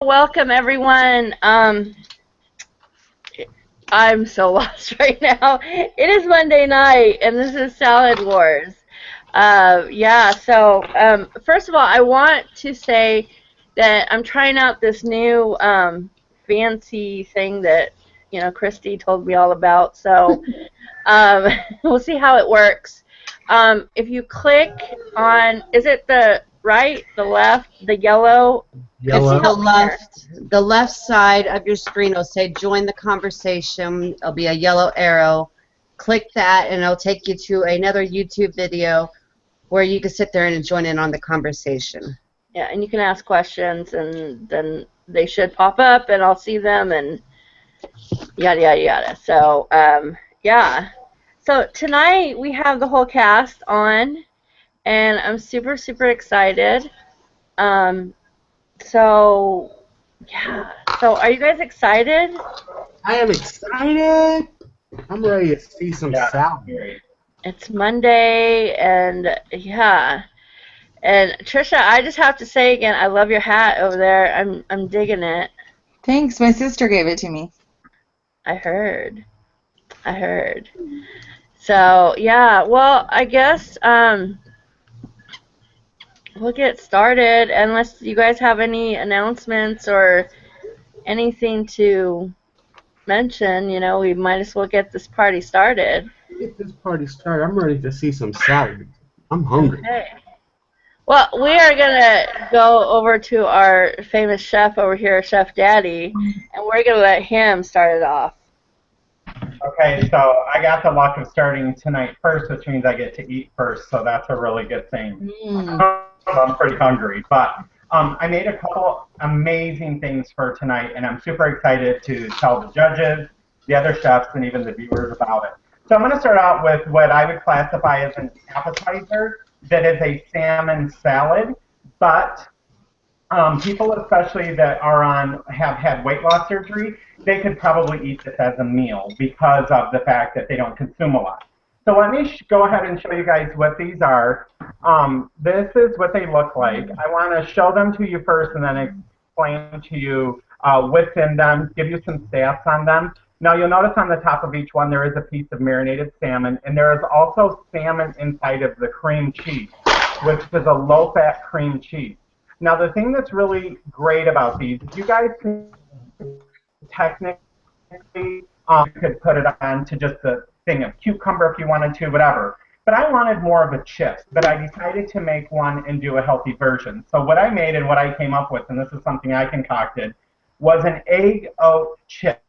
Welcome everyone. I'm so lost right now. It is Monday night, and this is Salad Wars. First of all, I want to say that I'm trying out this new fancy thing that Christy told me all about. So we'll see how it works. If you click on, is it the right, the left, the yellow? It's Yellow. the left side of your screen will say join the conversation. It'll be a yellow arrow. Click that and it'll take you to another YouTube video where you can sit there and join in on the conversation. Yeah, and you can ask questions, and then they should pop up, and I'll see them, and yada, yada, yada. So, yeah. So tonight we have the whole cast on, and I'm super, super excited. Um, so, yeah. So are you guys excited? I am excited. I'm ready to see some salad. It's Monday, and yeah. And Trisha, I just have to say again, I love your hat over there. I'm digging it. Thanks. My sister gave it to me. I heard. So yeah, well, I guess we'll get started unless you guys have any announcements or anything to mention. We might as well get this party started. Get this party started. I'm ready to see some salad. I'm hungry. Okay. Well, we are going to go over to our famous chef over here, Chef Daddy, and we're going to let him start it off. Okay, so I got the luck of starting tonight first, which means I get to eat first, so that's a really good thing. I'm pretty hungry, but I made a couple amazing things for tonight, and I'm super excited to tell the judges, the other chefs, and even the viewers about it. So I'm going to start out with what I would classify as an appetizer that is a salmon salad, but people especially that have had weight loss surgery, they could probably eat this as a meal because of the fact that they don't consume a lot. So let me go ahead and show you guys what these are. This is what they look like. I want to show them to you first and then explain to you what's in them, give you some stats on them. Now you'll notice on the top of each one there is a piece of marinated salmon, and there is also salmon inside of the cream cheese, which is a low-fat cream cheese. Now the thing that's really great about these, you guys can technically could put it on to just a thing of cucumber if you wanted to, whatever. But I wanted more of a chip, but I decided to make one and do a healthy version. So what I made and what I came up with, and this is something I concocted, was an egg oat chip.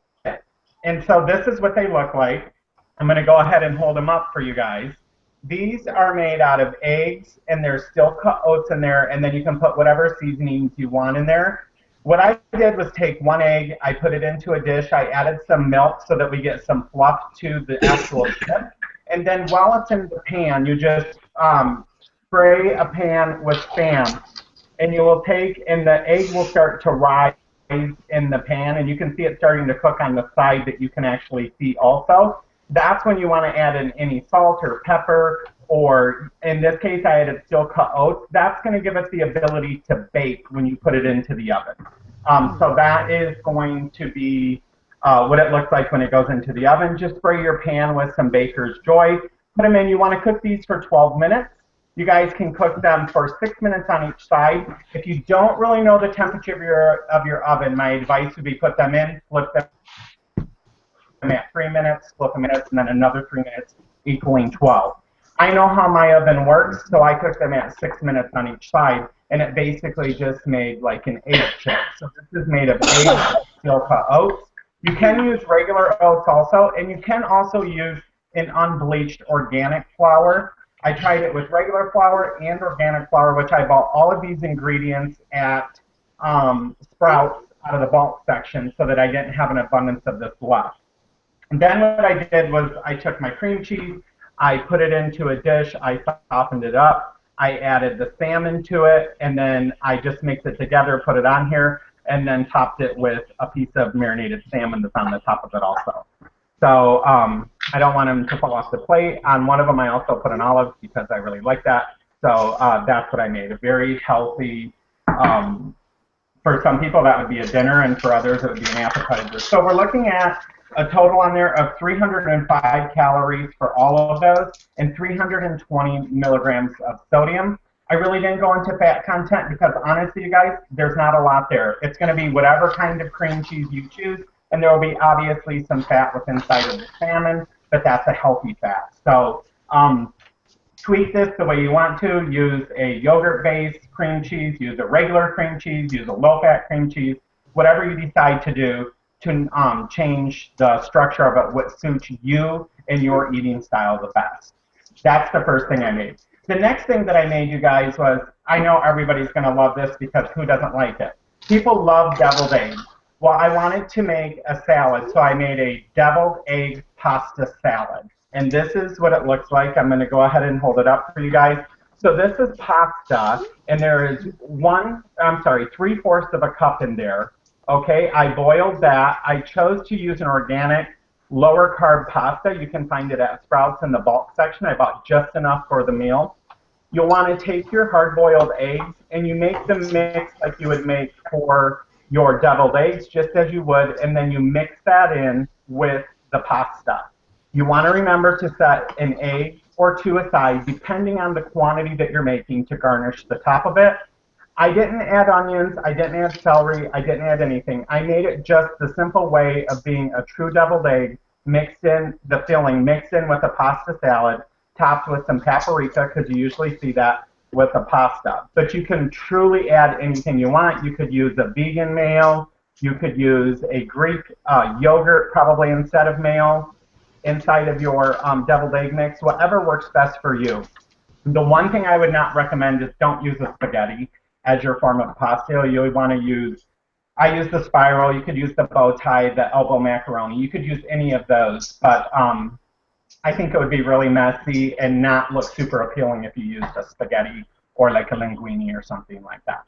And so this is what they look like. I'm going to go ahead and hold them up for you guys. These are made out of eggs, and there's still cut oats in there, and then you can put whatever seasonings you want in there. What I did was take one egg, I put it into a dish, I added some milk so that we get some fluff to the actual chip, and then while it's in the pan, you just spray a pan with Spam, and you will take, and the egg will start to rise in the pan, and you can see it starting to cook on the side that you can actually see also. That's when you want to add in any salt or pepper, or in this case I added steel cut oats. That's going to give us the ability to bake when you put it into the oven. So that is going to be what it looks like when it goes into the oven. Just spray your pan with some Baker's Joy. Put them in. You want to cook these for 12 minutes. You guys can cook them for 6 minutes on each side. If you don't really know the temperature of your oven, my advice would be put them in, flip them at 3 minutes, flip them minutes, and then another 3 minutes, equaling 12. I know how my oven works, so I cook them at 6 minutes on each side, and it basically just made like an egg chip. So this is made of eggs, steel cut oats. You can use regular oats also, and you can also use an unbleached organic flour. I tried it with regular flour and organic flour, which I bought all of these ingredients at Sprouts out of the bulk section so that I didn't have an abundance of this left. And then what I did was I took my cream cheese, I put it into a dish, I softened it up, I added the salmon to it, and then I just mixed it together, put it on here, and then topped it with a piece of marinated salmon that's on the top of it also. So I don't want them to fall off the plate. On one of them I also put an olive because I really like that. So that's what I made, a very healthy For some people, that would be a dinner, and for others, it would be an appetizer. So we're looking at a total on there of 305 calories for all of those and 320 milligrams of sodium. I really didn't go into fat content because honestly, you guys, there's not a lot there. It's going to be whatever kind of cream cheese you choose, and there will be obviously some fat within inside of the salmon, but that's a healthy fat. So tweak this the way you want to. Use a yogurt-based cream cheese, use a regular cream cheese, use a low-fat cream cheese, whatever you decide to do to change the structure of it, what suits you and your eating style the best. That's the first thing I made. The next thing that I made, you guys, was, I know everybody's going to love this because who doesn't like it? People love deviled eggs. Well, I wanted to make a salad, so I made a deviled egg pasta salad. And this is what it looks like. I'm going to go ahead and hold it up for you guys. So this is pasta, and there is 3/4 of a cup in there. Okay, I boiled that. I chose to use an organic, lower carb pasta. You can find it at Sprouts in the bulk section. I bought just enough for the meal. You'll want to take your hard-boiled eggs, and you make the mix like you would make for your deviled eggs, just as you would, and then you mix that in with the pasta. You want to remember to set an egg or two aside, depending on the quantity that you're making, to garnish the top of it. I didn't add onions, I didn't add celery, I didn't add anything. I made it just the simple way of being a true deviled egg, mixed in the filling, mixed in with a pasta salad, topped with some paprika, because you usually see that with a pasta. But you can truly add anything you want. You could use a vegan mayo, you could use a Greek yogurt probably instead of mayo inside of your deviled egg mix, whatever works best for you. The one thing I would not recommend is don't use a spaghetti as your form of pasta. You want to use, I use the spiral, you could use the bow tie, the elbow macaroni, you could use any of those, but I think it would be really messy and not look super appealing if you used a spaghetti or like a linguine or something like that.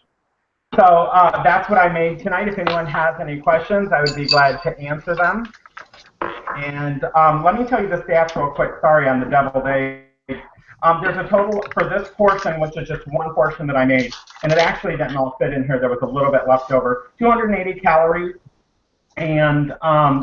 So that's what I made tonight. If anyone has any questions, I would be glad to answer them. And let me tell you the stats real quick, sorry, on the deviled egg. There's a total, for this portion, which is just one portion that I made, and it actually didn't all fit in here, there was a little bit left over, 280 calories, and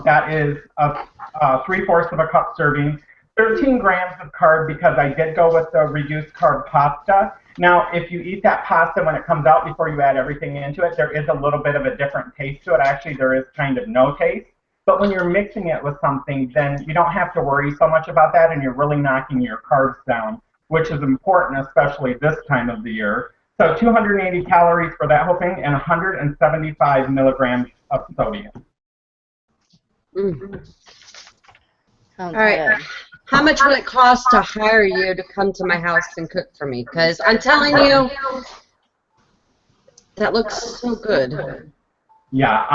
that is 3/4 of a cup serving. 13 grams of carb because I did go with the reduced carb pasta. Now, if you eat that pasta when it comes out before you add everything into it, there is a little bit of a different taste to it. Actually, there is kind of no taste. But when you're mixing it with something, then you don't have to worry so much about that, and you're really knocking your carbs down, which is important, especially this time of the year. So 280 calories for that whole thing and 175 milligrams of sodium. Mm. Sounds All right. good. How much would it cost to hire you to come to my house and cook for me? Because I'm telling you, that looks so good. Yeah,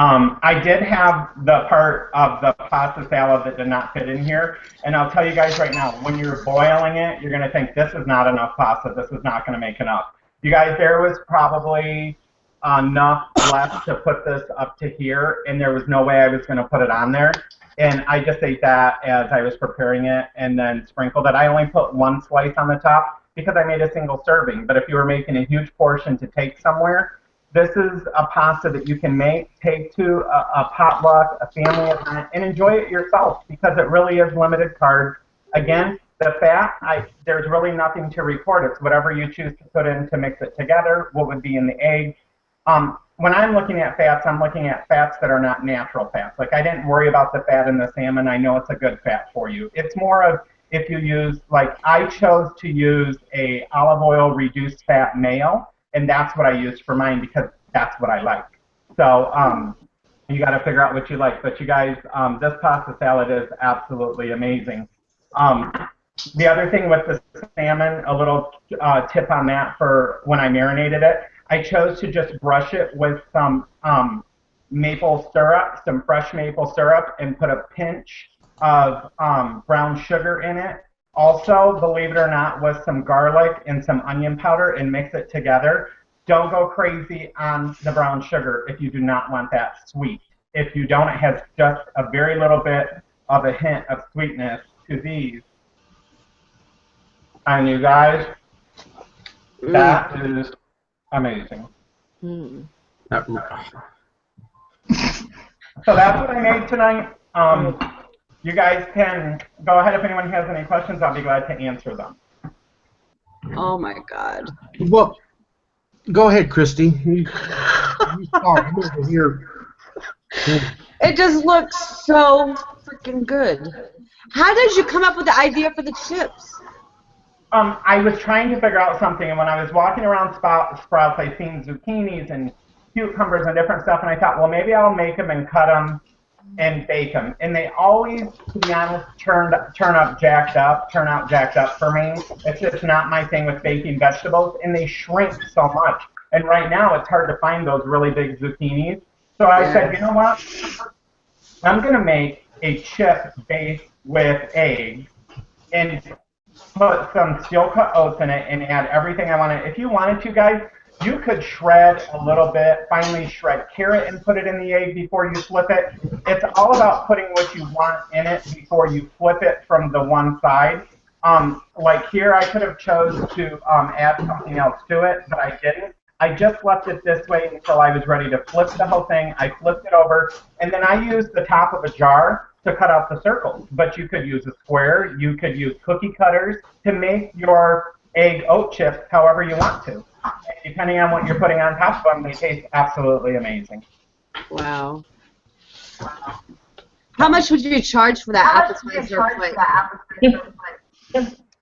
I did have the part of the pasta salad that did not fit in here, and I'll tell you guys right now, when you're boiling it, you're going to think this is not enough pasta, this is not going to make enough. You guys, there was probably enough left to put this up to here, and there was no way I was going to put it on there. And I just ate that as I was preparing it and then sprinkled it. I only put one slice on the top because I made a single serving. But if you were making a huge portion to take somewhere, this is a pasta that you can make, take to a potluck, a family event, and enjoy it yourself because it really is limited carbs. Again, the fat, there's really nothing to report. It's whatever you choose to put in to mix it together, what would be in the egg. When I'm looking at fats, I'm looking at fats that are not natural fats. Like I didn't worry about the fat in the salmon. I know it's a good fat for you. It's more of if you use, like I chose to use a olive oil reduced fat mayo, and that's what I used for mine because that's what I like. So you got to figure out what you like. But you guys, this pasta salad is absolutely amazing. The other thing with the salmon, a little tip on that for when I marinated it, I chose to just brush it with some maple syrup, some fresh maple syrup, and put a pinch of brown sugar in it. Also, believe it or not, with some garlic and some onion powder and mix it together. Don't go crazy on the brown sugar if you do not want that sweet. If you don't, it has just a very little bit of a hint of sweetness to these. And you guys, that is amazing. That- So that's what I made tonight. You guys can go ahead if anyone has any questions. I'll be glad to answer them. Oh my God. well, go ahead, Christy. You start. I'm over here. It just looks so freaking good. How did you come up with the idea for the chips? I was trying to figure out something, and when I was walking around Sprouts, I seen zucchinis and cucumbers and different stuff, and I thought, well, maybe I'll make them and cut them and bake them. And they always, to be honest, turn out jacked up for me. It's just not my thing with baking vegetables, and they shrink so much. And right now, it's hard to find those really big zucchinis. So I said, you know what? I'm going to make a chip base with eggs and put some steel cut oats in it and add everything I wanted. If you wanted to, guys, you could shred a little bit, finely shred carrot and put it in the egg before you flip it. It's all about putting what you want in it before you flip it from the one side. Like here, I could have chose to add something else to it, but I didn't. I just left it this way until I was ready to flip the whole thing. I flipped it over, and then I used the top of a jar to cut out the circles. But you could use a square. You could use cookie cutters to make your egg oat chips however you want to. And depending on what you're putting on top of them, they taste absolutely amazing. Wow. How much would you charge for that appetizer plate?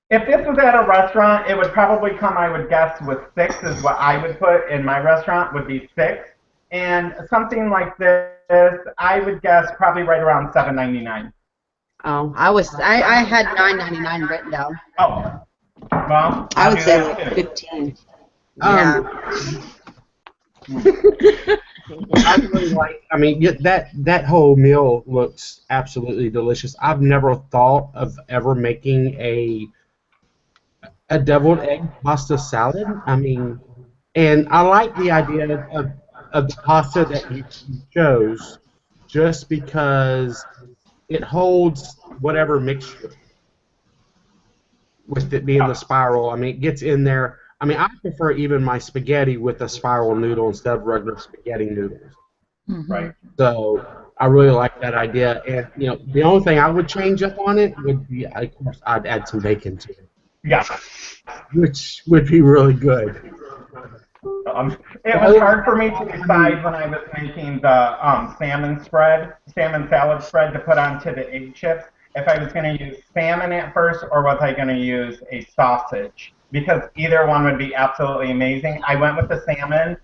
If this was at a restaurant, it would probably come, I would guess, with 6 is what I would put in my restaurant would be 6. And something like this, I would guess probably right around $7.99. Oh, I had $9.99 written down. Oh, well, I would say that like too. 15. Yeah. I really like. I mean, that whole meal looks absolutely delicious. I've never thought of ever making a deviled egg pasta salad. I mean, and I like the idea of the pasta that you chose, just because it holds whatever mixture. With it being the spiral, I mean, it gets in there. I mean, I prefer even my spaghetti with a spiral noodle instead of regular spaghetti noodles. Right. So I really like that idea. And the only thing I would change up on it would be, of course, I'd add some bacon to it, Yeah. which would be really good. It was hard for me to decide when I was making the salmon salad spread to put onto the egg chips, if I was going to use salmon at first or was I going to use a sausage, because either one would be absolutely amazing. I went with the salmon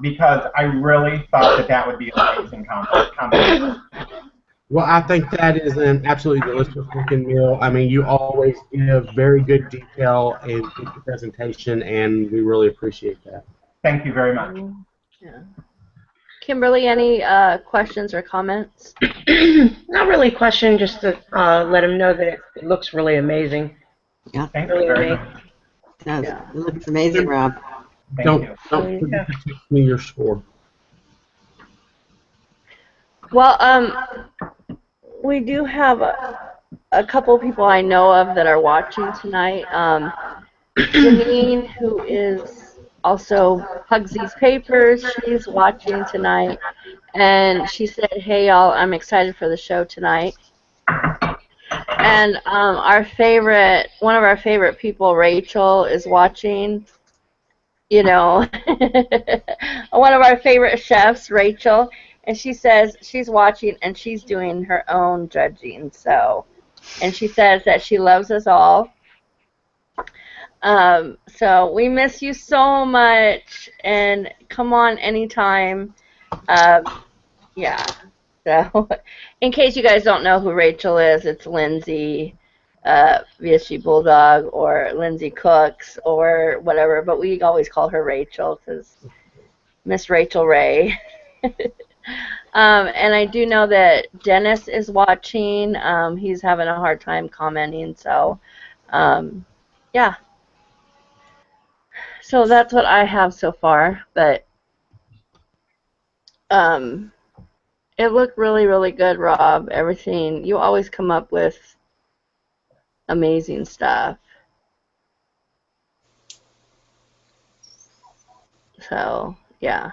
because I really thought that would be an amazing combination. Well, I think that is an absolutely delicious looking meal. I mean, you always give very good detail and good presentation, and we really appreciate that. Thank you very much. Yeah. Kimberly, any questions or comments? Not really a question, just to let them know that it looks really amazing. Thank Really you very amazing. much. It looks amazing, Rob. Thank Don't you. forget to text me your score. Well, we do have a couple people I know of that are watching tonight. Janine, who is also Pugsy's Papers, she's watching tonight. And she said, hey, y'all, I'm excited for the show tonight. And one of our favorite people, Rachel, is watching. One of our favorite chefs, Rachel. And she says she's watching and she's doing her own judging. And she says that she loves us all. So we miss you so much, and come on anytime. Yeah. So, in case you guys don't know who Rachel is, it's Lindsay, VSG Bulldog, or Lindsay Cooks, or whatever. But we always call her Rachel because Miss Rachel Ray. And I do know that Dennis is watching. He's having a hard time commenting. So, yeah. So that's what I have so far. But it looked really, really good, Rob. Everything. You always come up with amazing stuff. So, yeah.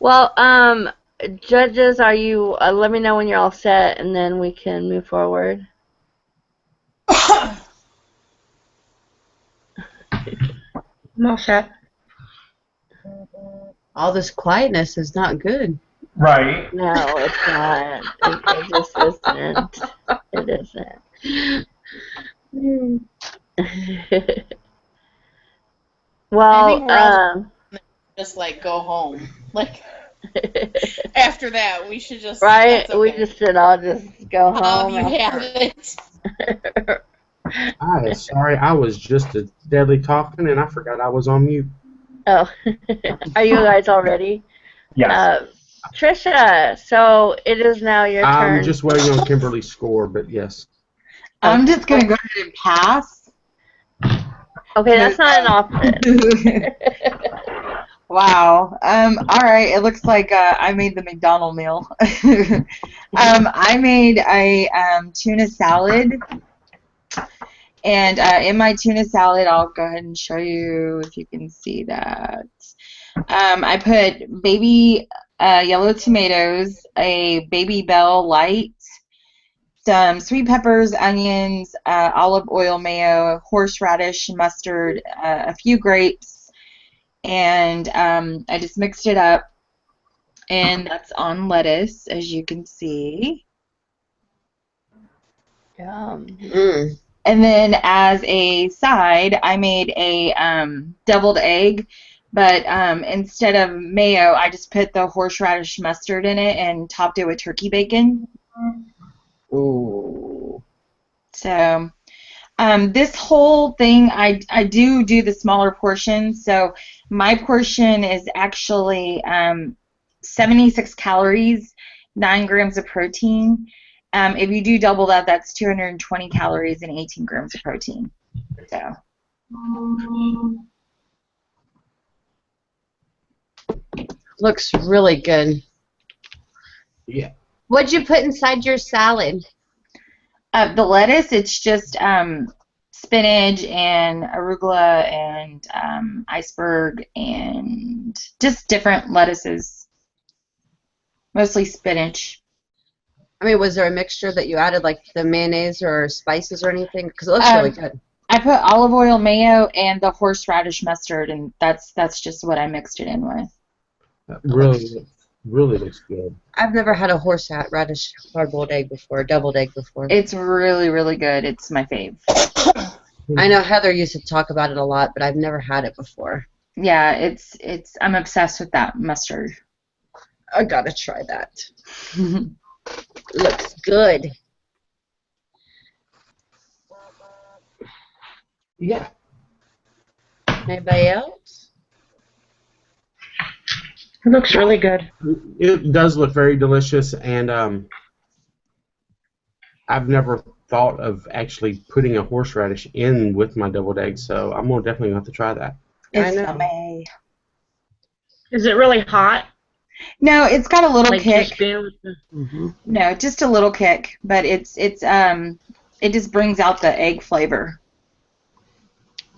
Well, judges, are you? Let me know when you're all set, and then we can move forward. I'm all set. All this quietness is not good. Right. No, it's not. It just isn't. It isn't. I think Well, we're all just like go home. Like after that, we should just. right? That's We okay. just should all just go home. You have it. I sorry, I was just a deadly talking and I forgot I was on mute. Oh, are you guys all ready? Yes. Trisha, so it is now your turn. I'm just waiting on Kimberly's score, but yes. I'm just going to go ahead and pass. Okay, that's not an option. Wow. All right. It looks like I made the McDonald meal. I made a tuna salad. And in my tuna salad, I'll go ahead and show you if you can see that. I put baby yellow tomatoes, a baby bell light, some sweet peppers, onions, olive oil, mayo, horseradish, mustard, a few grapes, and I just mixed it up. And that's on lettuce, as you can see. Yum. Mm. And then as a side, I made a deviled egg, but instead of mayo, I just put the horseradish mustard in it and topped it with turkey bacon. Ooh. So this whole thing, I do the smaller portions. So my portion is actually 76 calories, 9 grams of protein. If you do double that, that's 220 calories and 18 grams of protein. So. Looks really good. Yeah. What'd you put inside your salad? The lettuce, it's just spinach and arugula and iceberg and just different lettuces. Mostly spinach. I mean, was there a mixture that you added, like the mayonnaise or spices or anything? Because it looks really good. I put olive oil, mayo, and the horseradish mustard, and that's just what I mixed it in with. That really looks good. I've never had a horseradish hard-boiled egg before, deviled egg before. It's really, really good. It's my fave. I know Heather used to talk about it a lot, but I've never had it before. Yeah, I'm obsessed with that mustard. I gotta try that. Looks good. Yeah. Anybody else? It looks really good. It does look very delicious, and I've never thought of actually putting a horseradish in with my deviled eggs, so I'm gonna definitely have to try that. It's know. yummy. Is it really hot? No, it's got a little Like kick. just being with the... No, just a little kick, but it just brings out the egg flavor.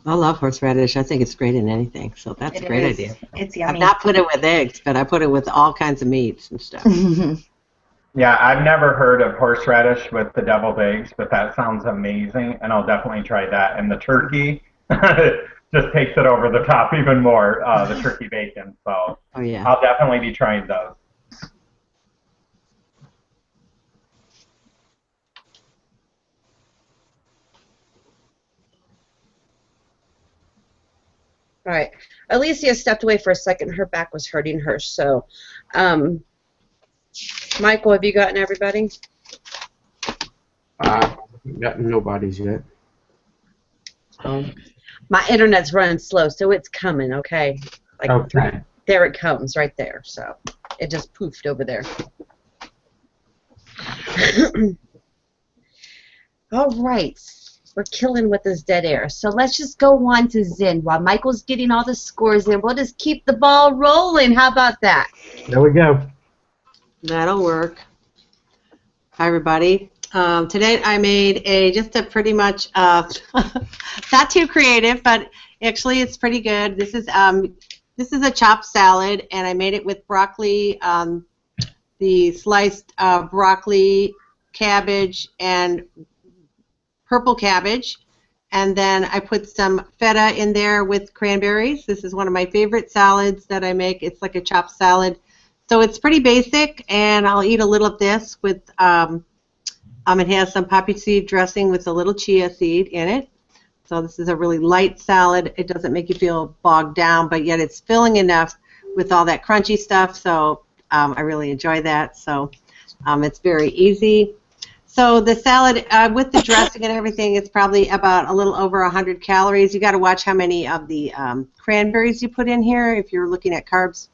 I love horseradish. I think it's great in anything, so that's It a great is. idea. It's I've yummy. not put it with eggs, but I put it with all kinds of meats and stuff. Yeah, I've never heard of horseradish with the deviled eggs, but that sounds amazing, and I'll definitely try that. And the turkey just takes it over the top even more, the turkey bacon. So Oh yeah. I'll definitely be trying those. All right. Alicia stepped away for a second. Her back was hurting her. So, Michael, have you gotten everybody? I haven't gotten nobody's yet. My internet's running slow, so it's coming, okay? Like Okay. there it comes, right there. So it just poofed over there. All right. We're killing with this dead air. So let's just go on to Zen. While Michael's getting all the scores in, we'll just keep the ball rolling. How about that? There we go. That'll work. Hi everybody. Today I made just a pretty much not too creative, but actually it's pretty good. This is This is a chopped salad, and I made it with broccoli, the sliced broccoli, cabbage, and purple cabbage. And then I put some feta in there with cranberries. This is one of my favorite salads that I make. It's like a chopped salad. So it's pretty basic, and I'll eat a little of this with, it has some poppy seed dressing with a little chia seed in it. So this is a really light salad. It doesn't make you feel bogged down, but yet it's filling enough with all that crunchy stuff. So I really enjoy that. So it's very easy. So the salad with the dressing and everything, it's probably about a little over 100 calories. You got to watch how many of the cranberries you put in here if you're looking at carbs,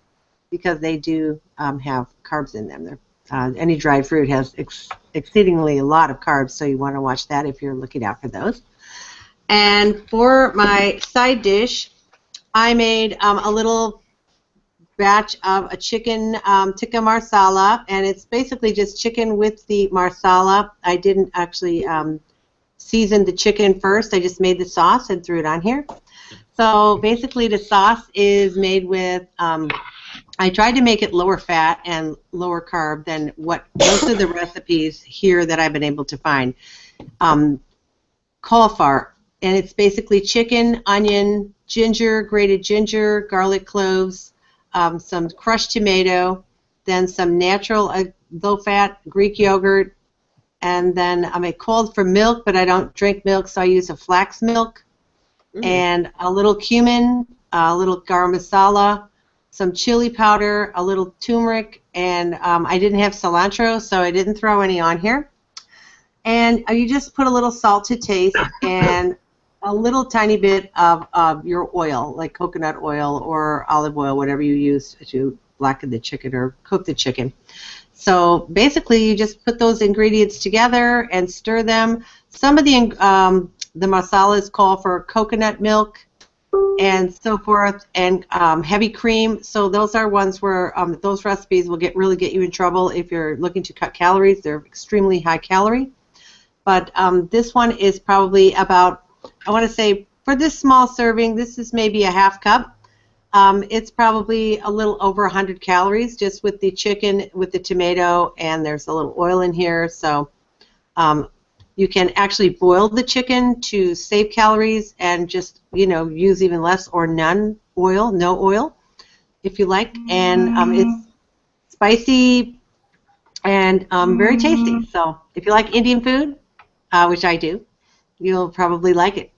because they do have carbs in them. Any dried fruit has exceedingly a lot of carbs, so you want to watch that if you're looking out for those. And for my side dish, I made a little batch of a chicken tikka marsala, and it's basically just chicken with the marsala. I didn't actually season the chicken first. I just made the sauce and threw it on here. So basically the sauce is made with, I tried to make it lower fat and lower carb than what most of the recipes here that I've been able to find call for. And it's basically chicken, onion, ginger, grated ginger, garlic cloves, some crushed tomato, then some natural low-fat Greek yogurt, and then I called for milk, but I don't drink milk, so I use a flax milk, and a little cumin, a little garam masala, some chili powder, a little turmeric, and I didn't have cilantro, so I didn't throw any on here. And you just put a little salt to taste and a little tiny bit of your oil, like coconut oil or olive oil, whatever you use to blacken the chicken or cook the chicken. So basically, you just put those ingredients together and stir them. Some of the masalas call for coconut milk and so forth, and heavy cream. So those are ones where those recipes will really get you in trouble if you're looking to cut calories. They're extremely high calorie. But this one is probably about, I want to say, for this small serving, this is maybe a half cup. It's probably a little over 100 calories just with the chicken, with the tomato, and there's a little oil in here. So you can actually boil the chicken to save calories and just, use even less or no oil, if you like. And it's spicy and very tasty. So if you like Indian food, which I do, you'll probably like it.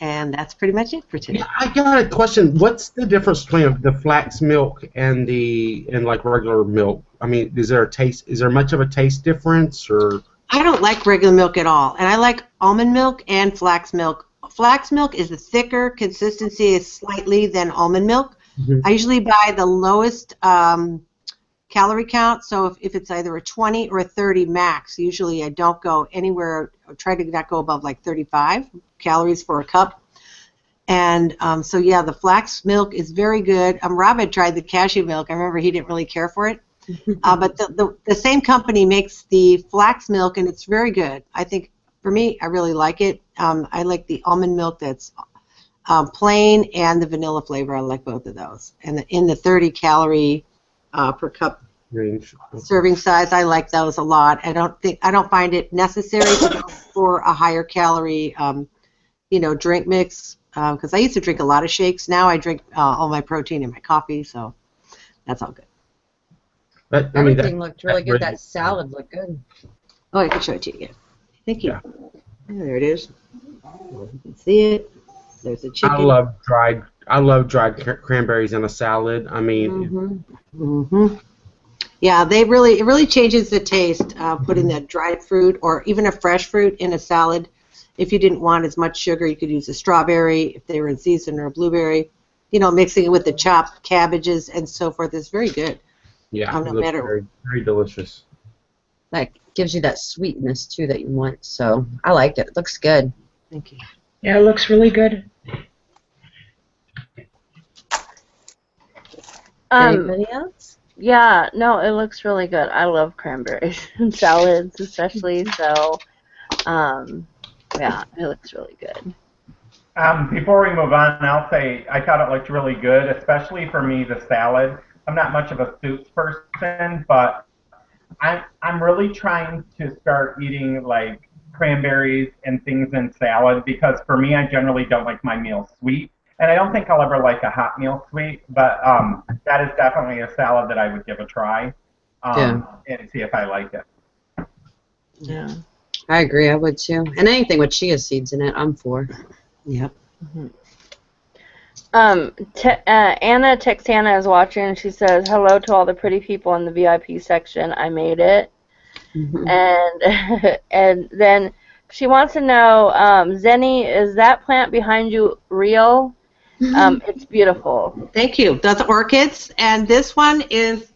And that's pretty much it for today. I got a question. What's the difference between the flax milk and like regular milk? I mean, is there much of a taste difference, or? I don't like regular milk at all, and I like almond milk and flax milk. Flax milk is a thicker consistency, is slightly than almond milk. I usually buy the lowest calorie count, so if it's either a 20 or a 30 max, usually I don't go anywhere, try to not go above like 35 calories for a cup. And so yeah, the flax milk is very good. Rob had tried the cashew milk. I remember he didn't really care for it. But the same company makes the flax milk, and it's very good. I think, for me, I really like it. I like the almond milk that's plain, and the vanilla flavor. I like both of those. And in the 30 calorie per cup range serving size, I like those a lot. I don't find it necessary to go for a higher calorie drink mix, because I used to drink a lot of shakes. Now I drink all my protein in my coffee, so that's all good. But everything looked really good. That salad looked good. Oh, I can show it to you again. Thank you. Yeah. There it is. You can see it. There's the chicken. I love dried cranberries in a salad. I mean, yeah, it really changes the taste. Putting that dried fruit or even a fresh fruit in a salad. If you didn't want as much sugar, you could use a strawberry if they were in season, or a blueberry. Mixing it with the chopped cabbages and so forth is very good. Yeah, no matter. Very, very delicious. That gives you that sweetness too that you want. So I liked it. It looks good. Thank you. Yeah, it looks really good. Anybody else? Yeah, no, it looks really good. I love cranberries and salads especially, so yeah, it looks really good. Before we move on, I'll say I thought it looked really good, especially for me, the salad. I'm not much of a soups person, but I'm really trying to start eating like cranberries and things in salad because for me, I generally don't like my meals sweet, and I don't think I'll ever like a hot meal sweet. But that is definitely a salad that I would give a try and see if I like it. Yeah. I agree. I would too. And anything with chia seeds in it, I'm for. Yep. Mm-hmm. Anna Texana is watching. She says, hello to all the pretty people in the VIP section. I made it. Mm-hmm. And and then she wants to know, Zenny, is that plant behind you real? It's beautiful. Thank you. Those orchids, and this one is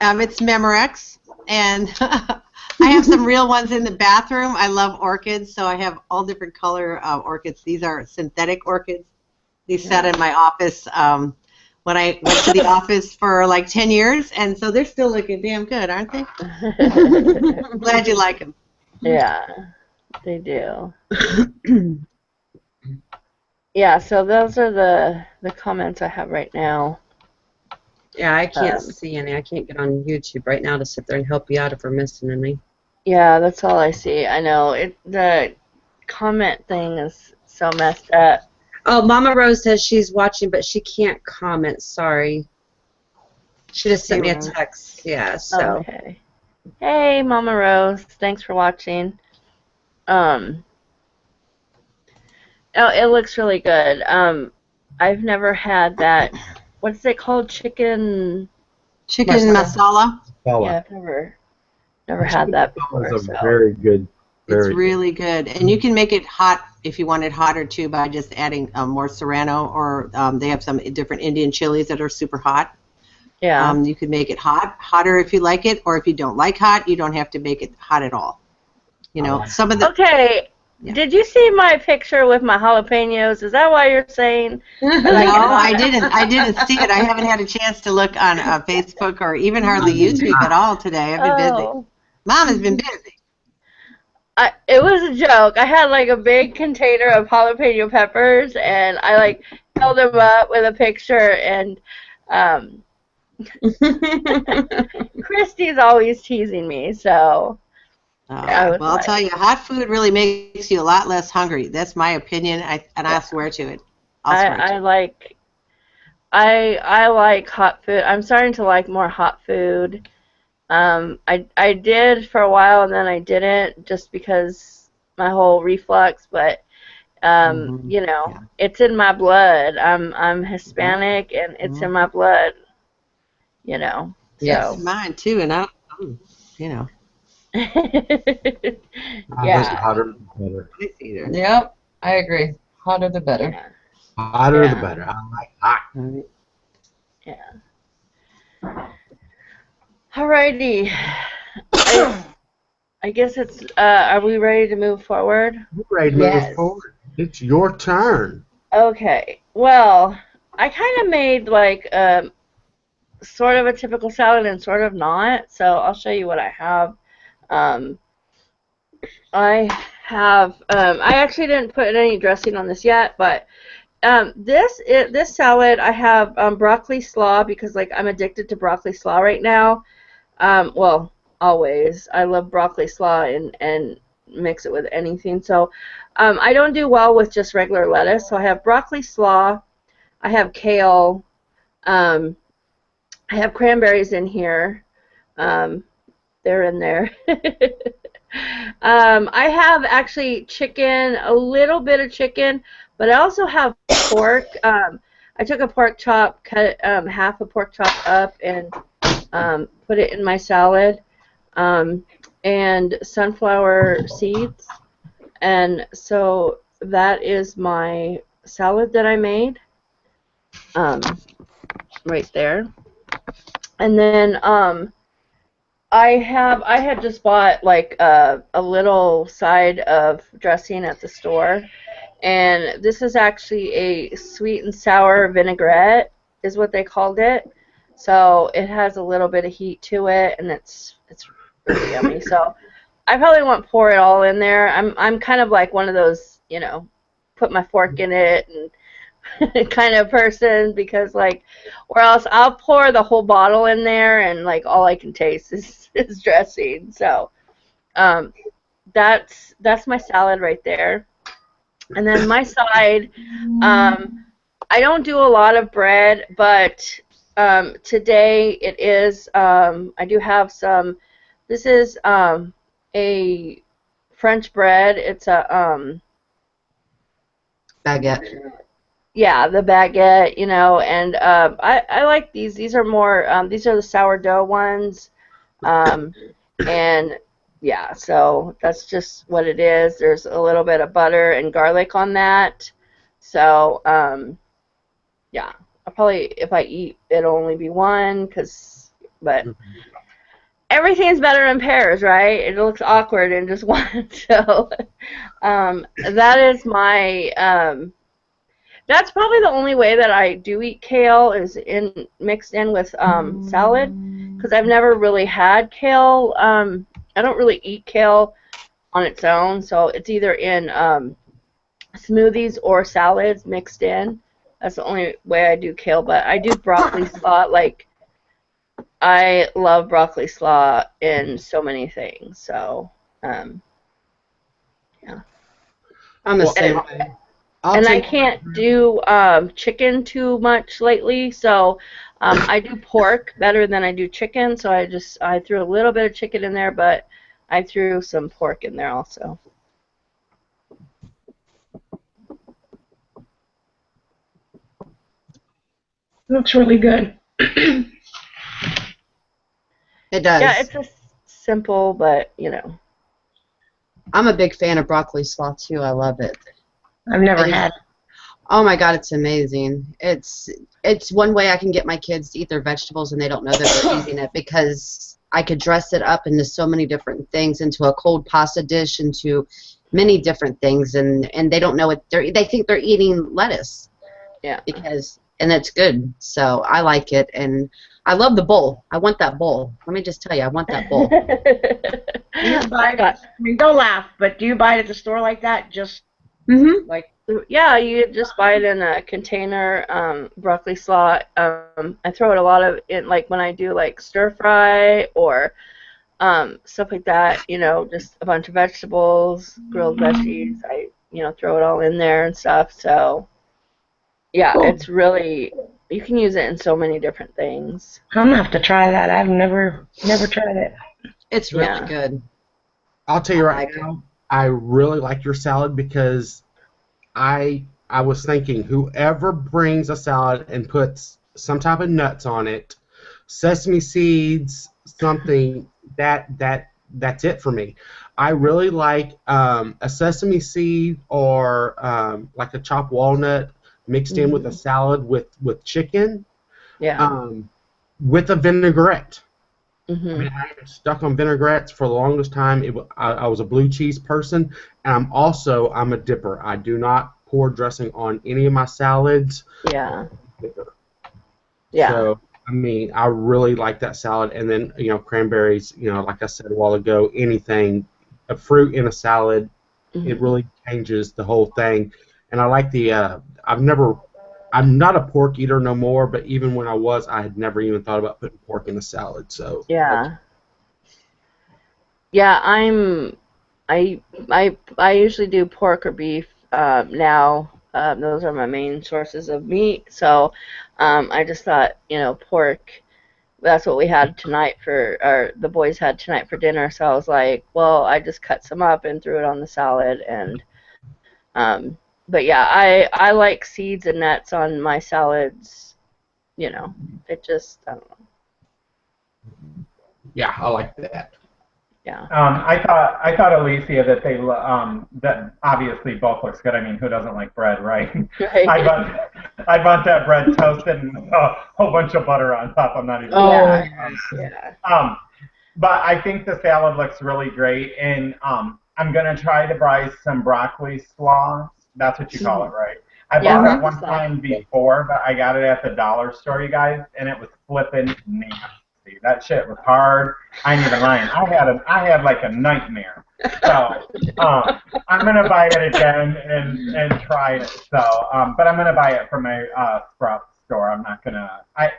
it's Memorex, and I have some real ones in the bathroom. I love orchids, so I have all different color orchids. These are synthetic orchids. These sat in my office when I went to the office for like 10 years, and so they're still looking damn good, aren't they? I'm glad you like them. Yeah, they do. Yeah, so those are the comments I have right now. Yeah, I can't see any. I can't get on YouTube right now to sit there and help you out if we're missing any. Yeah, that's all I see. I know the comment thing is so messed up. Oh, Mama Rose says she's watching, but she can't comment. Sorry. She just sent me a text. Yeah, so. Okay. Hey, Mama Rose. Thanks for watching. Oh, it looks really good. I've never had that. What's it called? Chicken masala. Yeah, I've never had that before. It's very good. It's really good, and you can make it hot if you want it hotter too by just adding more serrano, or they have some different Indian chilies that are super hot. Yeah. You can make it hotter if you like it, or if you don't like hot, you don't have to make it hot at all. You know, some of the. Okay. Yeah. Did you see my picture with my jalapenos? Is that why you're saying? No, I didn't. I didn't see it. I haven't had a chance to look on Facebook or even hardly YouTube at all today. I've been busy. Mom has been busy. It was a joke. I had like a big container of jalapeno peppers, and I like held them up with a picture, and Christy's always teasing me, so. Well, I'll tell you, hot food really makes you a lot less hungry. That's my opinion, and I swear to it. I like hot food. I'm starting to like more hot food. I did for a while, and then I didn't just because my whole reflux. But you know, it's in my blood. I'm Hispanic, and it's in my blood. You know. Yes, mine too, and you know. Yeah. Hotter the better. Yep, I agree. Hotter the better. Yeah. Hotter the better. I like hot. Yeah. Alrighty. I guess it's. Are we ready to move forward? We're ready to move forward. It's your turn. Okay. Well, I kind of made like sort of a typical salad and sort of not. So I'll show you what I have. I actually didn't put any dressing on this yet, but this salad I have broccoli slaw because like I'm addicted to broccoli slaw right now. Well, always. I love broccoli slaw and mix it with anything. So I don't do well with just regular lettuce. So I have broccoli slaw. I have kale. I have cranberries in here. They're in there. I have actually chicken, a little bit of chicken, but I also have pork. I took a pork chop, cut half a pork chop up, and put it in my salad, and sunflower seeds. And so that is my salad that I made, right there. And then I had just bought like a little side of dressing at the store, and this is actually a sweet and sour vinaigrette is what they called it. So it has a little bit of heat to it, and it's really yummy. So I probably won't pour it all in there. I'm kind of like one of those, you know, put my fork in it and kind of person, because like, or else I'll pour the whole bottle in there and like all I can taste is dressing. So that's my salad right there. And then my side, I don't do a lot of bread, but today it is, I do have some, this is a French bread. It's a, Baguette. yeah, the baguette, you know, and I like these. These are more, these are the sourdough ones. And yeah, so that's just what it is. There's a little bit of butter and garlic on that. So, yeah, I'll probably, if I eat, it'll only be one, but everything's better in pairs, right? It looks awkward in just one. So, that is my, that's probably the only way that I do eat kale is mixed in with salad, because I've never really had kale. I don't really eat kale on its own, so it's either in smoothies or salads mixed in. That's the only way I do kale, but I do broccoli slaw. Like, I love broccoli slaw in so many things. So, yeah. I'm the same way. And I can't do chicken too much lately, so I do pork better than I do chicken. So I threw a little bit of chicken in there, but I threw some pork in there also. Looks really good. It does. Yeah, it's just simple, but you know. I'm a big fan of broccoli slaw too. I love it. I've never had. Oh my God, it's amazing. It's one way I can get my kids to eat their vegetables and they don't know that they're eating it, because I could dress it up into so many different things, into a cold pasta dish, into many different things, and they don't know what they think they're eating lettuce. Yeah. And it's good. So I like it, and I love the bowl. I want that bowl. Let me just tell you, I want that bowl. Do you buy it? I mean, don't laugh, but do you buy it at the store like that? Just like. Yeah, you just buy it in a container, broccoli slaw. I throw it a lot of in, like when I do like stir fry or stuff like that. You know, just a bunch of vegetables, grilled veggies. I throw it all in there and stuff. So yeah, Cool. it's really, you can use it in so many different things. I'm gonna have to try that. I've never tried it. It's really good. I'll tell you right now, I really like your salad, because I was thinking, whoever brings a salad and puts some type of nuts on it, sesame seeds, something, that's it for me. I really like a sesame seed or like a chopped walnut mixed in with a salad with chicken, with a vinaigrette. I mean, I am stuck on vinaigrettes for the longest time. I was a blue cheese person, and I'm a dipper. I do not pour dressing on any of my salads. Yeah. Yeah. So, I mean, I really like that salad. And then, cranberries, like I said a while ago, anything, a fruit in a salad, it really changes the whole thing. And I like I'm not a pork eater no more, but even when I was, I had never even thought about putting pork in a salad. So yeah, I usually do pork or beef now. Those are my main sources of meat. So I just thought, pork. That's what we had tonight or the boys had tonight for dinner. So I was like, well, I just cut some up and threw it on the salad, and but yeah, I like seeds and nuts on my salads. It just, I don't know. Yeah, I like that. Yeah. I thought Alicia that that obviously both looks good. I mean, who doesn't like bread, right? Right. I bought that bread toasted and a whole bunch of butter on top. I'm not even. Yeah. But I think the salad looks really great, and I'm gonna try to buy some broccoli slaw. That's what you call it, right? I bought it one time before, but I got it at the dollar store, you guys, and it was flipping nasty. easy. That shit was hard. I ain't even lying. I had like a nightmare. So I'm gonna buy it again and try it. So but I'm gonna buy it from a Sprouts store. I'm not gonna. I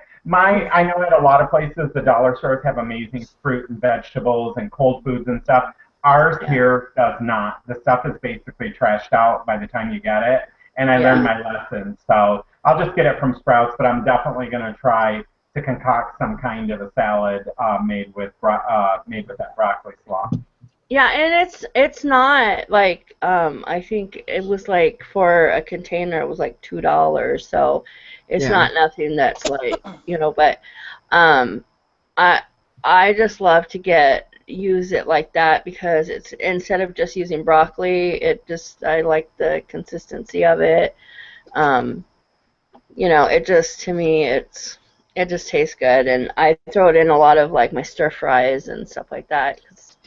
know at a lot of places the dollar stores have amazing fruit and vegetables and cold foods and stuff. Ours here does not. The stuff is basically trashed out by the time you get it. And I learned my lesson. So I'll just get it from Sprouts, but I'm definitely going to try to concoct some kind of a salad made with that broccoli slaw. Yeah, and it's not like I think it was like for a container it was like $2, so it's not nothing that's like but I just love to use it like that because it's instead of just using broccoli, I like the consistency of it. It just to me it just tastes good, and I throw it in a lot of like my stir fries and stuff like that. It's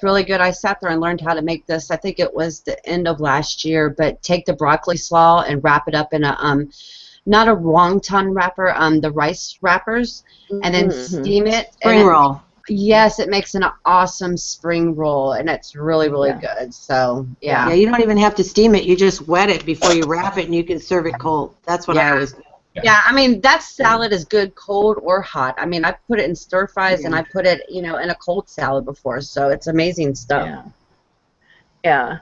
really good. I sat there and learned how to make this. I think it was the end of last year, but take the broccoli slaw and wrap it up in a not a wonton wrapper, the rice wrappers, and then steam it. Spring roll. Yes, it makes an awesome spring roll, and it's really, really good. So, Yeah, you don't even have to steam it. You just wet it before you wrap it, and you can serve it cold. That's what I always do. Yeah, I mean, that salad is good cold or hot. I mean, I put it in stir fries, and I put it, in a cold salad before, so it's amazing stuff. Yeah.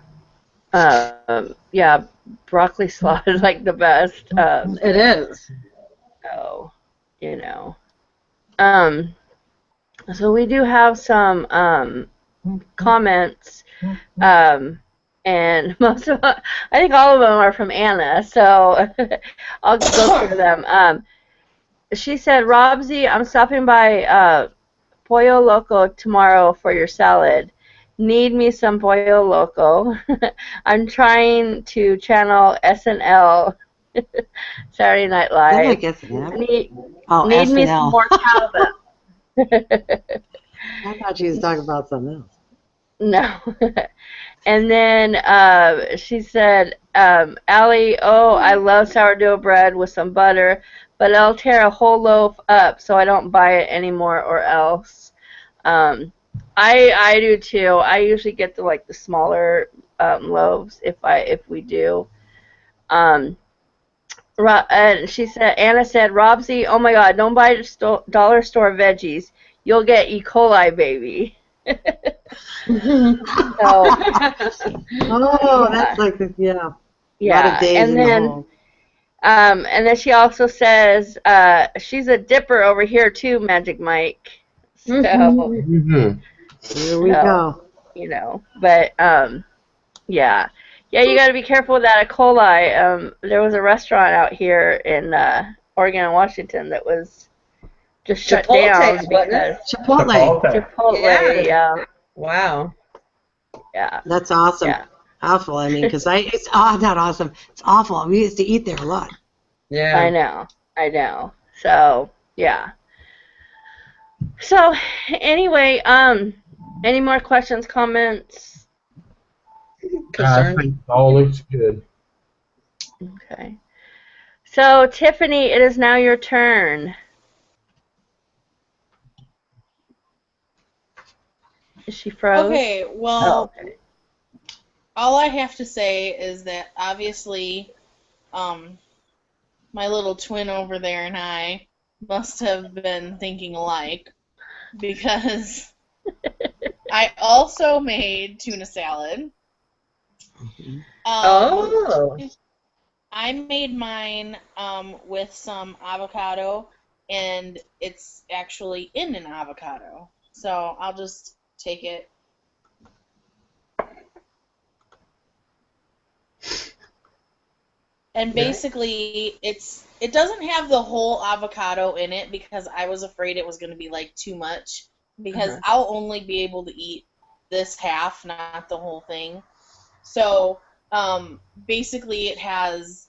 Broccoli slaw is like the best. It is. So, so we do have some comments, and most of I think all of them are from Anna, so I'll go through them. She said, Robsy, I'm stopping by Pollo Loco tomorrow for your salad. Need me some Pollo Loco. I'm trying to channel SNL, Saturday Night Live. I like SNL. Need SNL. me some more cowbell. I thought she was talking about something else. No. And then she said, Allie, I love sourdough bread with some butter, but I'll tear a whole loaf up so I don't buy it anymore or else. I do too. I usually get the smaller loaves if we do. And she said, Anna said, Robsy, oh my God, don't buy dollar store veggies. You'll get E. coli, baby. That's like a lot of days and then and then she also says she's a dipper over here too, Magic Mike. So here we go. But yeah, you got to be careful with that E. coli. There was a restaurant out here in Oregon and Washington that was just shut down because Chipotle, yeah. Wow. Yeah. That's awesome. Yeah. Awful. I mean, because it's not awesome. It's awful. We used to eat there a lot. Yeah. I know. So yeah. So anyway, any more questions, comments? I think all looks good. Okay. So Tiffany, it is now your turn. Is she froze? Okay, well, all I have to say is that obviously my little twin over there and I must have been thinking alike because I also made tuna salad. I made mine with some avocado, and it's actually in an avocado. So I'll just take it. And basically, it doesn't have the whole avocado in it because I was afraid it was going to be like too much because I'll only be able to eat this half, not the whole thing. So basically, it has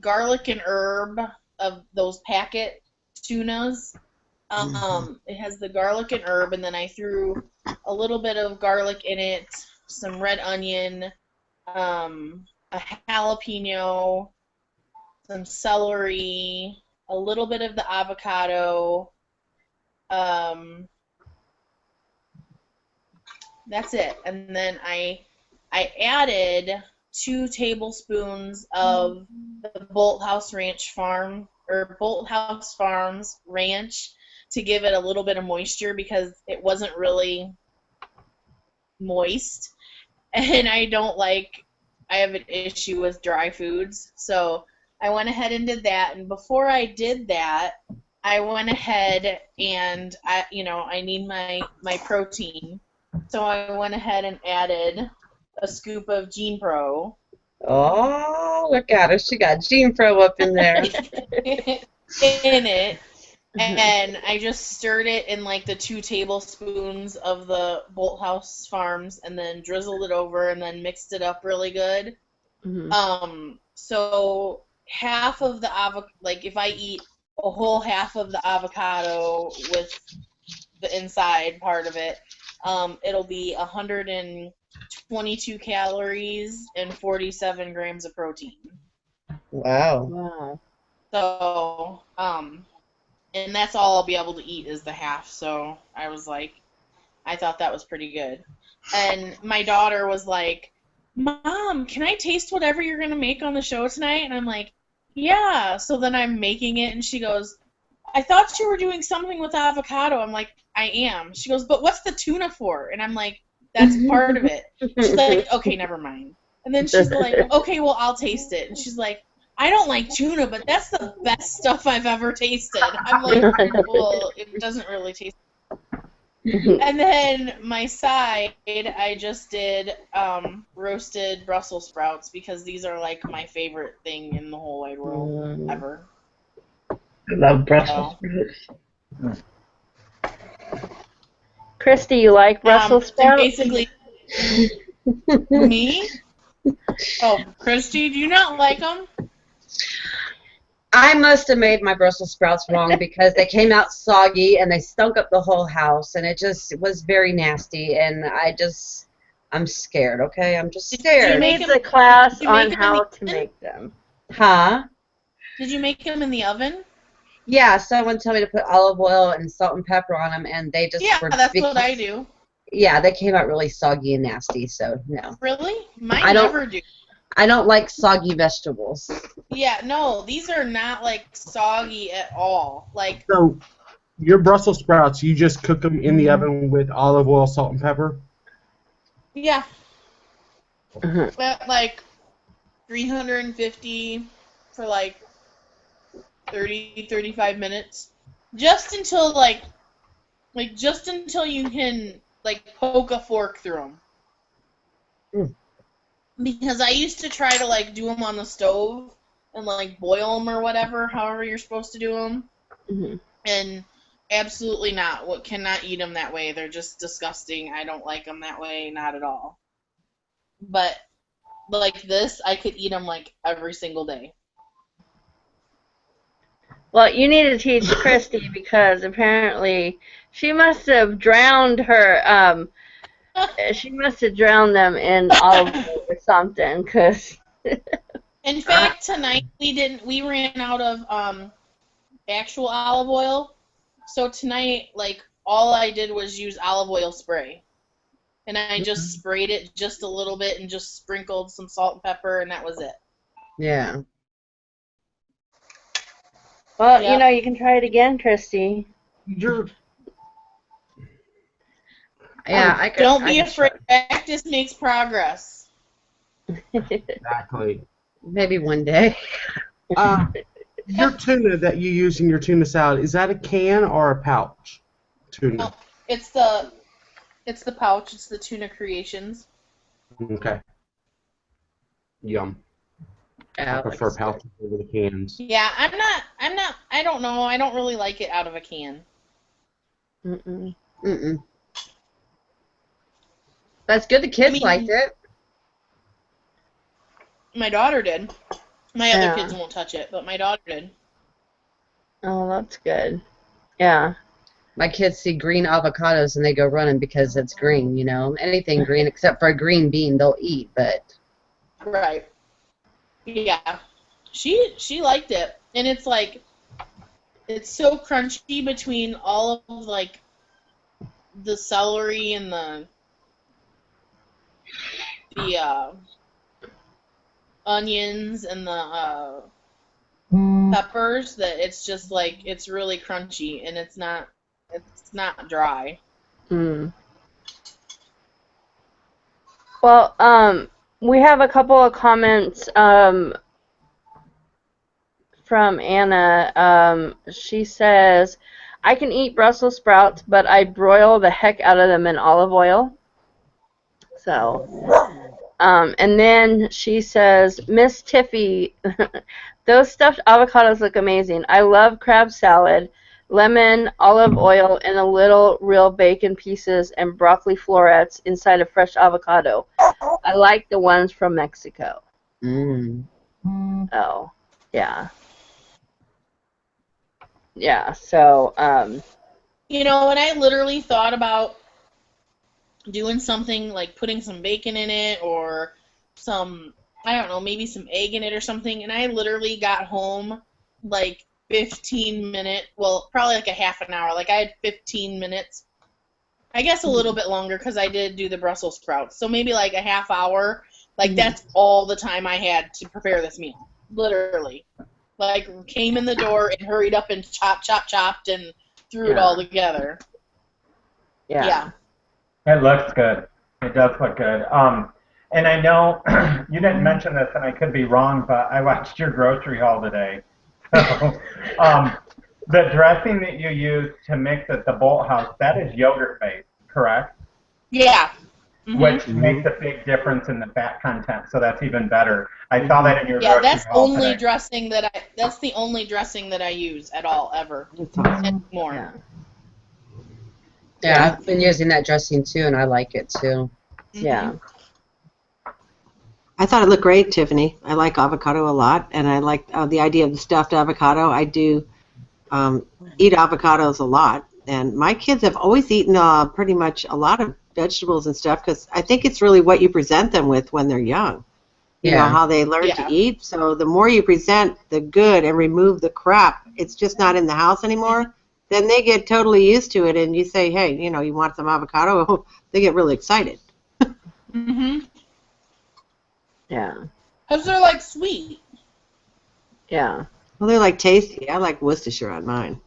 garlic and herb of those packet tunas. It has the garlic and herb, and then I threw a little bit of garlic in it, some red onion, a jalapeno, some celery, a little bit of the avocado. That's it. And then I added 2 tablespoons of the Bolt House Farms ranch to give it a little bit of moisture because it wasn't really moist. And I have an issue with dry foods. So I went ahead and did that. And before I did that, I went ahead and I need my protein. So I went ahead and added a scoop of Gene Pro. Oh, look at her. She got Gene Pro up in there. in it. And I just stirred it in like the 2 tablespoons of the Bolt House Farms and then drizzled it over and then mixed it up really good. So half of the if I eat a whole half of the avocado with the inside part of it, it'll be 122 calories and 47 grams of protein. Wow. So, and that's all I'll be able to eat is the half. So I was like, I thought that was pretty good. And my daughter was like, Mom, can I taste whatever you're going to make on the show tonight? And I'm like, yeah. So then I'm making it, and she goes, I thought you were doing something with avocado. I'm like, I am. She goes, but what's the tuna for? And I'm like, that's part of it. She's like, okay, never mind. And then she's like, okay, well, I'll taste it. And she's like, I don't like tuna, but that's the best stuff I've ever tasted. I'm like, well, it doesn't really taste. And then my side, I just did roasted Brussels sprouts because these are like my favorite thing in the whole wide world ever. I love Brussels sprouts. Christy, you like Brussels sprouts? Basically, me? Oh, Christy, do you not like them? I must have made my Brussels sprouts wrong because they came out soggy and they stunk up the whole house and it was very nasty and I'm scared, okay? I'm just scared. She needs a class on how to make them. Huh? Did you make them in the oven? Yeah, someone told me to put olive oil and salt and pepper on them and they just were... that's what I do. Yeah, they came out really soggy and nasty, so no. Really? Mine never do. I don't like soggy vegetables. Yeah, no, these are not like soggy at all. Like, so, your Brussels sprouts, you just cook them in the oven with olive oil, salt, and pepper? Yeah. At like 350 for like 30, 35 minutes. Just until just until you can like poke a fork through them. Because I used to try to like do them on the stove and like boil them or whatever, however you're supposed to do them. And absolutely not. Cannot eat them that way. They're just disgusting. I don't like them that way, not at all. But like this, I could eat them like every single day. Well, you need to teach Christy because apparently she must have drowned her. She must have drowned them in olive oil or something. Cause in fact, tonight we ran out of actual olive oil. So tonight, like all I did was use olive oil spray, and I just sprayed it just a little bit and just sprinkled some salt and pepper, and that was it. Yeah. Well, you know, you can try it again, Christy. Yeah, I could. Don't be afraid. Practice makes progress. Exactly. Maybe one day. Your tuna that you use in your tuna salad, is that a can or a pouch tuna? No, it's the pouch. It's the Tuna Creations. Okay. Yum. I prefer pouches over the cans. Yeah, I don't know. I don't really like it out of a can. That's good. The kids liked it. My daughter did. My other kids won't touch it, but my daughter did. Oh, that's good. Yeah. My kids see green avocados and they go running because it's green, you know. Anything green except for a green bean they'll eat, but... Right. Yeah. She liked it. And it's like, it's so crunchy between all of like the celery and the onions and the peppers that it's just like it's really crunchy and it's not dry. Mm. Well, we have a couple of comments from Anna. She says, I can eat Brussels sprouts, but I broil the heck out of them in olive oil. So, and then she says, Miss Tiffy, those stuffed avocados look amazing. I love crab salad, lemon, olive oil, and a little real bacon pieces and broccoli florets inside a fresh avocado. I like the ones from Mexico. Mm. Oh, yeah. Yeah, so, You know, and I literally thought about doing something like putting some bacon in it or some, I don't know, maybe some egg in it or something, and I literally got home like 15 minutes, well, probably like a half an hour. Like I had 15 minutes, I guess a little bit longer because I did do the Brussels sprouts. So maybe like a half hour. Like that's all the time I had to prepare this meal, literally. Like came in the door and hurried up and chopped and threw it all together. yeah. It looks good. It does look good. And I know you didn't mention this, and I could be wrong, but I watched your grocery haul today. So, the dressing that you use to mix at the Bolt House, that is yogurt-based, correct? Yeah. Mm-hmm. Which makes a big difference in the fat content, so that's even better. I saw that in your grocery that's haul only today. dressing that's the only dressing that I use at all ever. Anymore. Yeah. Yeah, I've been using that dressing too, and I like it too. Yeah. I thought it looked great, Tiffany. I like avocado a lot, and I like the idea of the stuffed avocado. I do eat avocados a lot, and my kids have always eaten pretty much a lot of vegetables and stuff because I think it's really what you present them with when they're young. You know, how they learn to eat. So the more you present the good and remove the crap, it's just not in the house anymore, then they get totally used to it, and you say, hey, you know, you want some avocado? They get really excited. Mm-hmm. Yeah. Because they're like sweet. Yeah. Well, they're like tasty. I like Worcestershire on mine.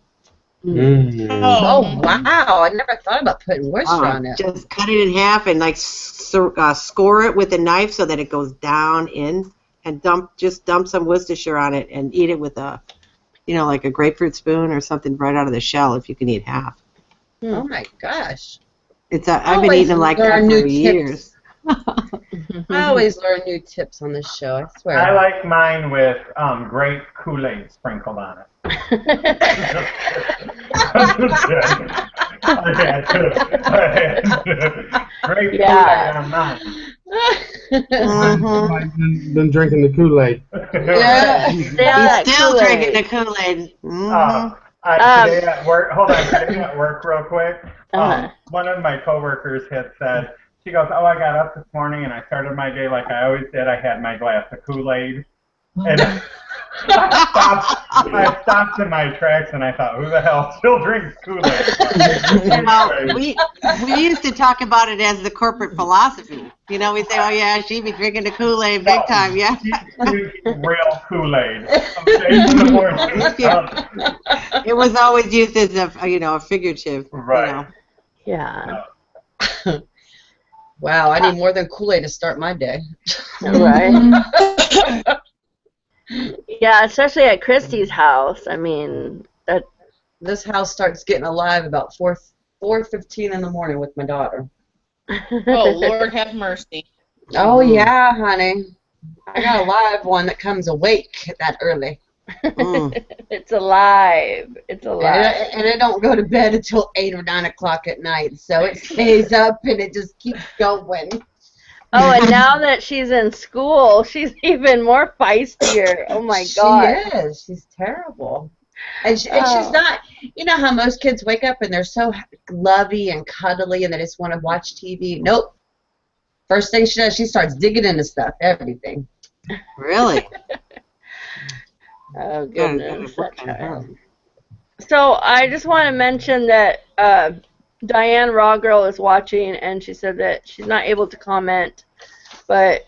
Oh, wow. I never thought about putting Worcester on it. Just cut it in half and like score it with a knife so that it goes down in, and dump some Worcestershire on it and eat it with a, you know, like a grapefruit spoon or something right out of the shell if you can eat half. Oh my gosh. I've been eating them like that for years. I always learn new tips on this show, I swear. I like mine with grape Kool-Aid sprinkled on it. Grape Kool-Aid on mine. Been drinking the Kool-Aid. Yeah. He's still drinking the Kool-Aid. Today at work, hold on, today at work real quick, one of my coworkers had said, she goes, oh, I got up this morning and I started my day like I always did. I had my glass of Kool-Aid. And I stopped in my tracks and I thought, who the hell still drinks Kool-Aid? We used to talk about it as the corporate philosophy. You know, we say, oh, yeah, she'd be drinking the Kool-Aid big time, yeah. She's real Kool-Aid. It was always used as a figurative. Right. You know. Yeah. Wow, I need more than Kool-Aid to start my day. Right. Yeah, especially at Christy's house. I mean, this house starts getting alive about 4:15 in the morning with my daughter. Oh, Lord have mercy. Oh yeah, honey. I got a live one that comes awake that early. It's alive. It's alive. And it don't go to bed until 8 or 9 o'clock at night, so it stays up and it just keeps going. Oh, and now that she's in school, she's even more feistier. Oh my God. She is. She's terrible. And she's not, you know how most kids wake up and they're so lovey and cuddly and they just want to watch TV? Nope. First thing she does, she starts digging into stuff, everything. Really? Oh, goodness. So I just want to mention that Diane Raw Girl is watching, and she said that she's not able to comment, but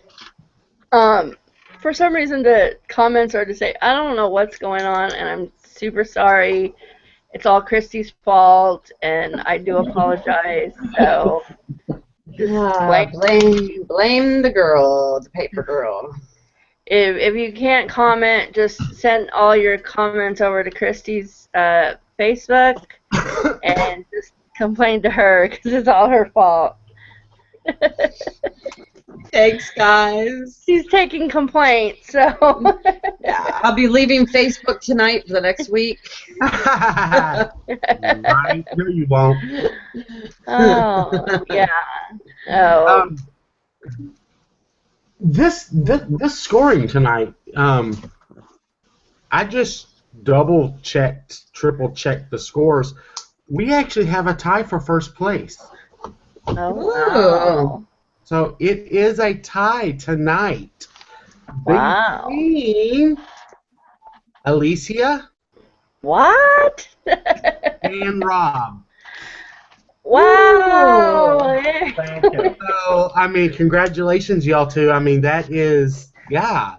for some reason the comments are to say, I don't know what's going on, and I'm super sorry. It's all Christy's fault, and I do apologize. So just blame the girl, the paper girl. If you can't comment, just send all your comments over to Christy's Facebook and just complain to her because it's all her fault. Thanks, guys. She's taking complaints, so. Yeah, I'll be leaving Facebook tonight for the next week. Right? No, you won't. Oh, yeah. Oh. This scoring tonight, I just triple checked the scores. We actually have a tie for first place. Oh, wow. So it is a tie tonight. Wow. Between Alicia. What? And Rob. Wow. Thank you. So, I mean, congratulations, y'all two. I mean, that is, yeah.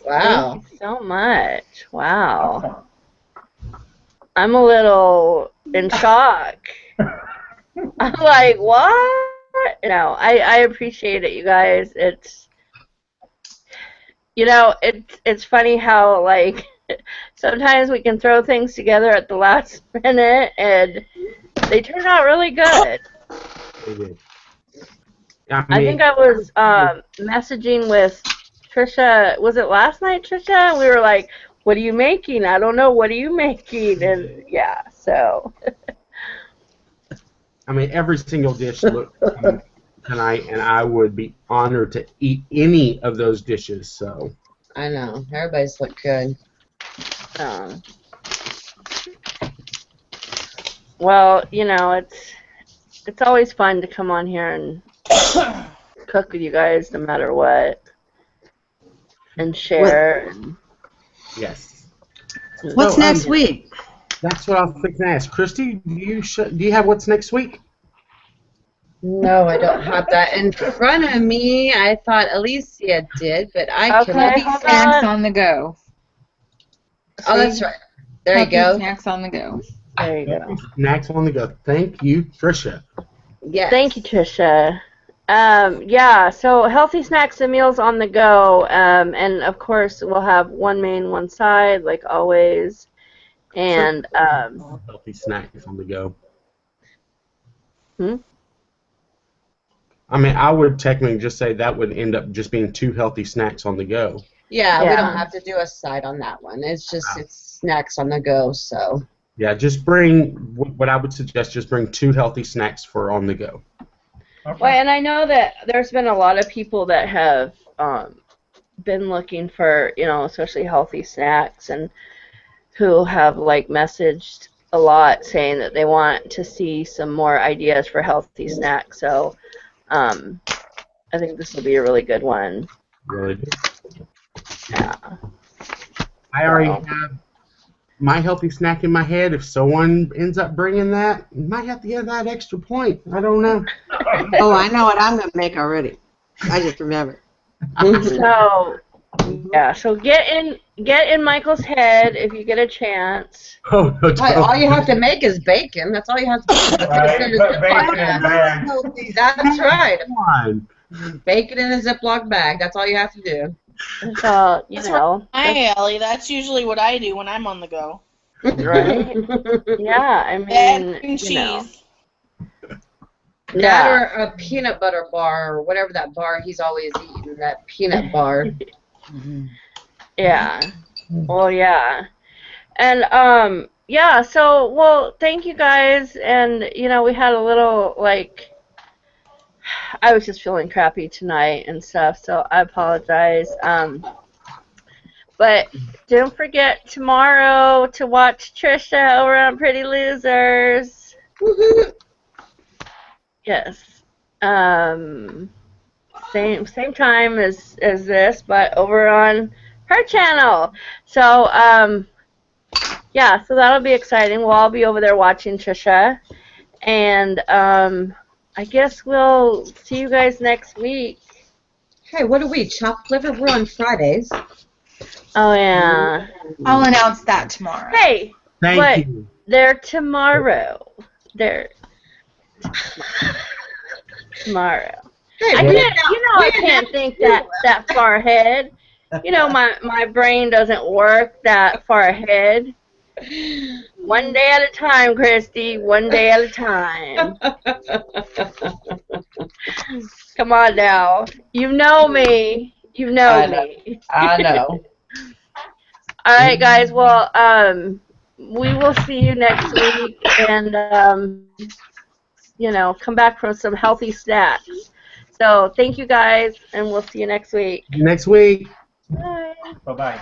Wow. Thank you so much. Wow. I'm a little in shock. I'm like, what? No, I appreciate it, you guys. It's, it's funny how, like, sometimes we can throw things together at the last minute, and they turn out really good. They did. I think I was messaging with Trisha, was it last night, Trisha? And we were like, what are you making? I don't know, what are you making? And, yeah, so... I mean, every single dish looked tonight, and I would be honored to eat any of those dishes. So I know. Everybody's look good. Well, it's always fun to come on here and cook with you guys, no matter what, and share. Yes. What's next week? That's what I was thinking to ask. Christy, do you have what's next week? No, I don't have that in front of me. I thought Alicia did, but I Healthy snacks on the go. Oh, that's right. There you go. Snacks on the go. There you go. Snacks on the go. Thank you, Trisha. Yes. Thank you, Trisha. Yeah, so healthy snacks and meals on the go, and of course we'll have one main, one side, like always, and healthy snacks on the go. Hmm? I mean, I would technically just say that would end up just being 2 healthy snacks on the go. Yeah, we don't have to do a side on that one. It's just it's snacks on the go. So. Yeah, just bring what I would suggest. Just bring 2 healthy snacks for on the go. Well, and I know that there's been a lot of people that have been looking for, especially healthy snacks, and who have like messaged a lot saying that they want to see some more ideas for healthy snacks. So I think this will be a really good one. Really good. Yeah. I already have my healthy snack in my head. If someone ends up bringing that, you might have to get that extra point. I don't know. Oh, I know what I'm going to make already. I just remember. So, yeah. So get in Michael's head if you get a chance. Oh, no, all you have to make is bacon. That's all you have to do. Right, put bacon in bags. That's right. Come on. Bacon in a Ziploc bag. That's all you have to do. So, Hi, Ellie. That's usually what I do when I'm on the go. Right? Yeah, I mean, Egg and cheese. That or a peanut butter bar or whatever that bar he's always eating, that peanut bar. Yeah. Well, yeah. And, yeah, so, well, thank you guys. And, we had a little, like, I was just feeling crappy tonight and stuff, so I apologize. But don't forget tomorrow to watch Trisha over on Pretty Losers. Yes. Same time as this, but over on her channel. So yeah, so that'll be exciting. We'll all be over there watching Trisha. And I guess we'll see you guys next week. Hey, what do we? Chopped liver? We're on Fridays. Oh, yeah. I'll announce that tomorrow. Hey, Thank you. they're tomorrow. They're tomorrow. Hey, I can't think that far ahead. You know, my brain doesn't work that far ahead. One day at a time, Christy. One day at a time. Come on now. You know me. You know me. I know. All right, guys. Well, we will see you next week, and come back from some healthy snacks. So thank you guys, and we'll see you next week. Next week. Bye. Bye-bye.